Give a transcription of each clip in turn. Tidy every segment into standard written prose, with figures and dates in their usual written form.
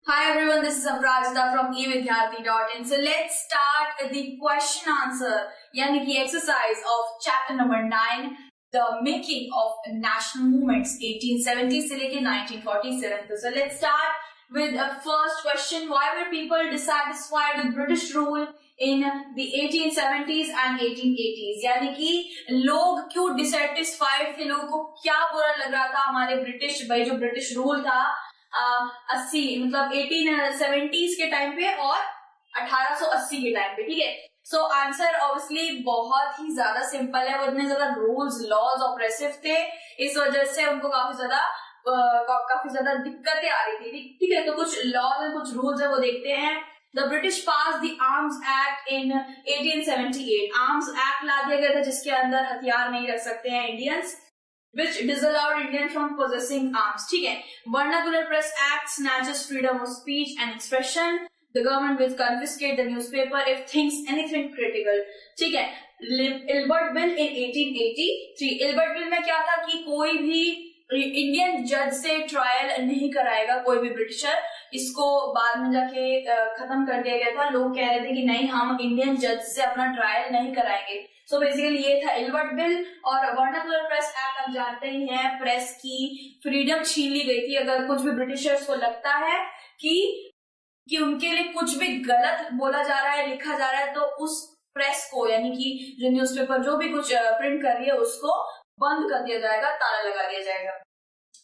Hi everyone, this is Amrajita from evidyarthi.in. So let's start the question answer, यानी कि exercise of chapter number 9, the making of national movements 1870 से लेके 1947. So let's start with the first question. Why were people dissatisfied with British rule in the 1870s and 1880s? यानी कि लोग क्यों dissatisfied थे, लोगों को क्या बुरा लग रहा था हमारे ब्रिटिश रूल था 80 मतलब 1870s के टाइम पे और 1880 के टाइम पे. ठीक है, सो आंसर ऑब्वियसली बहुत ही ज्यादा सिंपल है. वो इतने ज्यादा रूल्स लॉज ऑप्रेसिव थे, इस वजह से उनको काफी ज्यादा दिक्कतें आ रही थी. ठीक है, तो कुछ लॉज और कुछ रूल्स है वो देखते हैं. The British passed the Arms Act in 1878. Arms Act ला दिया गया था जिसके अंदर हथियार नहीं रख सकते हैं Indians, which disallowed Indians from possessing arms. ठीक है, Vernacular Press Act snatches freedom of speech and expression. The government will confiscate the newspaper if thinks anything critical. ठीक है, Ilbert Bill in 1883. Ilbert Bill में क्या था कि कोई भी इंडियन जज से ट्रायल नहीं कराएगा कोई भी ब्रिटिशर. इसको बाद में जाके खत्म कर दिया गया था. लोग कह रहे थे कि नहीं, हम इंडियन जज से अपना ट्रायल नहीं कराएंगे. सो बेसिकली ये था इल्बर्ट बिल. और वर्नाकुलर प्रेस एक्ट आप जानते ही हैं, प्रेस की फ्रीडम छीन ली गई थी. अगर कुछ भी ब्रिटिशर्स को लगता है कि उनके लिए कुछ भी गलत बोला जा रहा है, लिखा जा रहा है, तो उस प्रेस को यानी कि जो न्यूज़पेपर जो भी कुछ प्रिंट कर रही है उसको बंद कर दिया जाएगा, ताला लगा दिया जाएगा.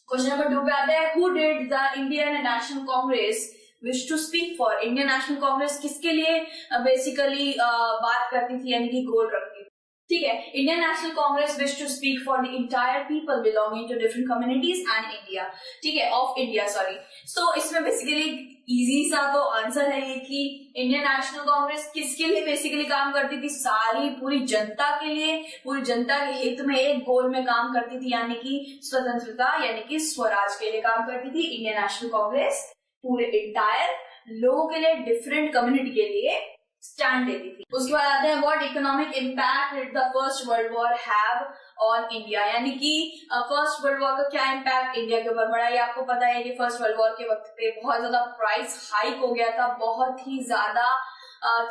क्वेश्चन नंबर 2 पे आता है, who did the Indian National Congress wish to speak for? Indian National Congress किसके लिए बेसिकली बात करती थी, यानी कि गोल रखती थी. ठीक है, Indian National Congress wish to speak for the entire people belonging to different communities and India. ठीक है, ऑफ इंडिया सॉरी. सो इसमें बेसिकली इजी सा तो आंसर है ये कि इंडियन नेशनल कांग्रेस किसके लिए बेसिकली काम करती थी? सारी पूरी जनता के लिए, पूरी जनता के हित में एक गोल में काम करती थी, यानी कि स्वतंत्रता यानी कि स्वराज के लिए काम करती थी. इंडियन नेशनल कांग्रेस पूरे इंटायर लोगों के लिए, डिफरेंट कम्युनिटी के लिए स्टैंड लेती थी. उसके बाद आते हैं, what economic impact did the first world war have on India? यानी कि फर्स्ट वर्ल्ड वॉर का क्या इम्पैक्ट इंडिया के ऊपर पड़ा. ये आपको पता है कि फर्स्ट वर्ल्ड वॉर के वक्त पे बहुत ज्यादा प्राइस हाइक हो गया था. बहुत ही ज्यादा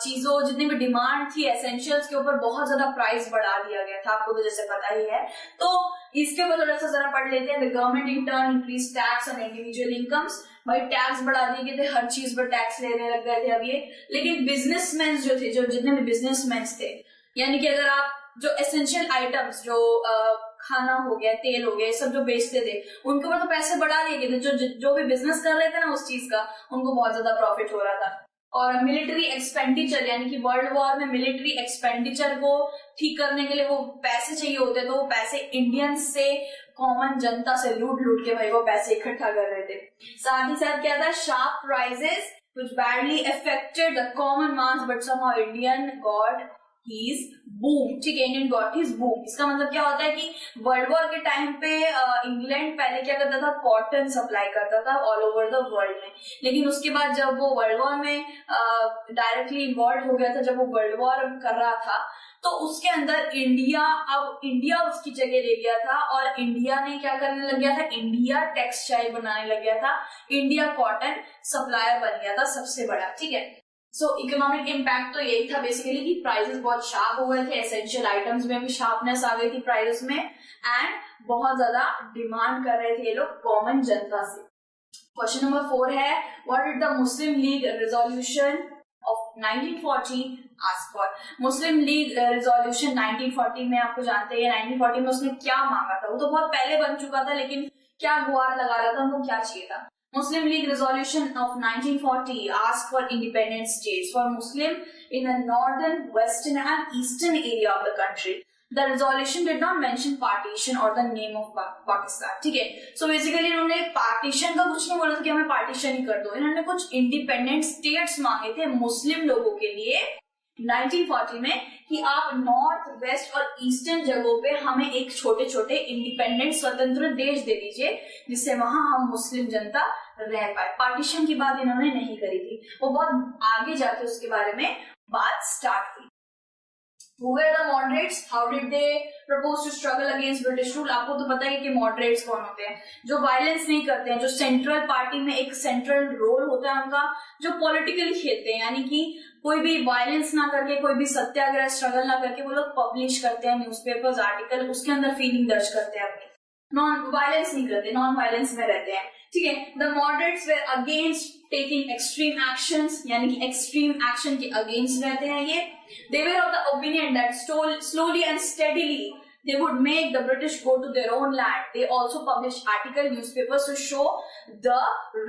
चीजों, जितनी भी डिमांड थी एसेंशियल्स के ऊपर, बहुत ज्यादा प्राइस बढ़ा दिया गया था. आपको तो जैसे पता ही है. तो इसके ऊपर थोड़ा सा जरा पढ़ लेते हैं. The government in turn increase tax on individual incomes. भाई टैक्स बढ़ा दिए गए थे, हर चीज पर टैक्स लेने लग गए थे अब ये. लेकिन बिजनेसमैन जो थे, जो जितने भी बिजनेसमैन थे, यानी कि अगर आप जो एसेंशियल आइटम्स, जो खाना हो गया, तेल हो गया, सब जो बेचते थे, उनके ऊपर तो पैसे बढ़ा दिए गए थे. जो भी बिजनेस कर रहे थे ना उस चीज का, उनको बहुत ज्यादा प्रॉफिट हो रहा था. और मिलिट्री एक्सपेंडिचर, यानी कि वर्ल्ड वॉर में मिलिट्री एक्सपेंडिचर को ठीक करने के लिए वो पैसे चाहिए होते, तो वो पैसे इंडियन से, कॉमन जनता से लूट के भाई वो पैसे इकट्ठा कर रहे थे. साथ ही साथ क्या था, sharp prices which badly affected the common mass, but somehow Indian got his boom. ठीक है, इंडियन गॉट हिज बूम. इसका मतलब क्या होता है कि वर्ल्ड वॉर के टाइम पे इंग्लैंड पहले क्या करता था, कॉटन सप्लाई करता था ऑल ओवर द वर्ल्ड में. लेकिन उसके बाद जब वो वर्ल्ड वॉर में डायरेक्टली इन्वॉल्व हो गया था, जब वो वर्ल्ड वॉर कर रहा था, तो उसके अंदर इंडिया उसकी जगह ले गया था. और इंडिया ने क्या करने लग गया था, इंडिया टेक्सटाइल बनाने लग गया था. इंडिया कॉटन सप्लायर बन गया था सबसे बड़ा. ठीक है, सो इकोनॉमिक इम्पैक्ट तो यही था बेसिकली कि प्राइसेस बहुत शार्प हो गए थे, एसेंशियल आइटम्स में भी शार्पनेस आ गई थी प्राइसेस में, एंड बहुत ज्यादा डिमांड कर रहे थे ये लोग कॉमन जनता से. क्वेश्चन नंबर 4 है, what did the Muslim league resolution of 1940 ask for? Muslim league resolution 1940 में आपको जानते हैं 1940 में उसने क्या मांगा था. वो तो बहुत पहले बन चुका था, लेकिन क्या गुहार लगा रहा था, उनको क्या चाहिए था. Muslim League Resolution of 1940 asked for independent states for Muslim in the northern, western and eastern area of the country. The resolution did not mention partition or the name of Pakistan. ठीक है, so basically इन्होंने partition का कुछ नहीं बोला था कि हमें पार्टीशन ही कर दो. इन्होंने कुछ इंडिपेंडेंट स्टेट्स मांगे थे मुस्लिम लोगों के लिए 1940 में कि आप नॉर्थ, वेस्ट और ईस्टर्न जगहों पे हमें एक छोटे छोटे इंडिपेंडेंट स्वतंत्र देश दे दीजिए, जिससे वहां हम मुस्लिम जनता रह पाए. पार्टीशन की बात इन्होंने नहीं करी थी, वो बहुत आगे जाके उसके बारे में बात स्टार्ट हुई. Who were the moderates? How did they propose to struggle against British rule? आपको तो पता ही है कि moderates कौन होते हैं, जो वायलेंस नहीं करते हैं, जो सेंट्रल पार्टी में एक सेंट्रल रोल होता है उनका, जो पॉलिटिकली खेलते हैं, यानी कि कोई भी वायलेंस ना करके, कोई भी सत्याग्रह स्ट्रगल ना करके वो लोग पब्लिश करते हैं न्यूज़पेपर्स, आर्टिकल, उसके अंदर फीलिंग दर्ज करते हैं अपनी, नॉन वायलेंस नहीं करते, नॉन वायलेंस में रहते हैं, ठीक है। The moderates were against taking extreme actions, यानी कि एक्सट्रीम एक्शन के अगेंस्ट रहते हैं ये। They were of the opinion that slowly and steadily they would make the British go to their own land. They also published article newspapers to show the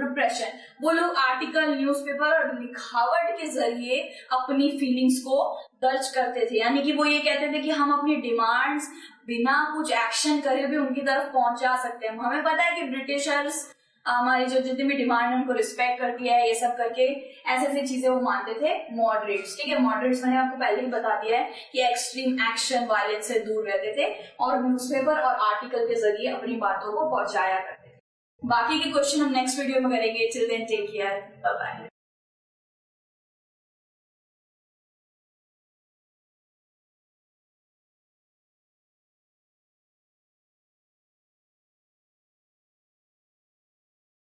repression. वो लोग article, newspaper और लिखावट के जरिए अपनी फीलिंग्स को दर्ज करते थे, यानी कि वो ये कहते थे कि हम अपनी डिमांड्स बिना कुछ एक्शन करे भी उनकी तरफ पहुंचा सकते हैं। हमें पता है कि ब्रिटिशर्स हमारी जो जितनी भी डिमांड है उनको रिस्पेक्ट करती है, ये सब करके ऐसे ऐसी चीजें वो मानते थे मॉडरेट्स, ठीक है। मॉडरेट्स मैंने आपको पहले ही बता दिया है कि एक्सट्रीम एक्शन, वायलेंस से दूर रहते थे और न्यूज़पेपर और आर्टिकल के जरिए अपनी बातों को पहुंचाया करते थे। बाकी के क्वेश्चन हम नेक्स्ट वीडियो में करेंगे। Till then take care, bye bye.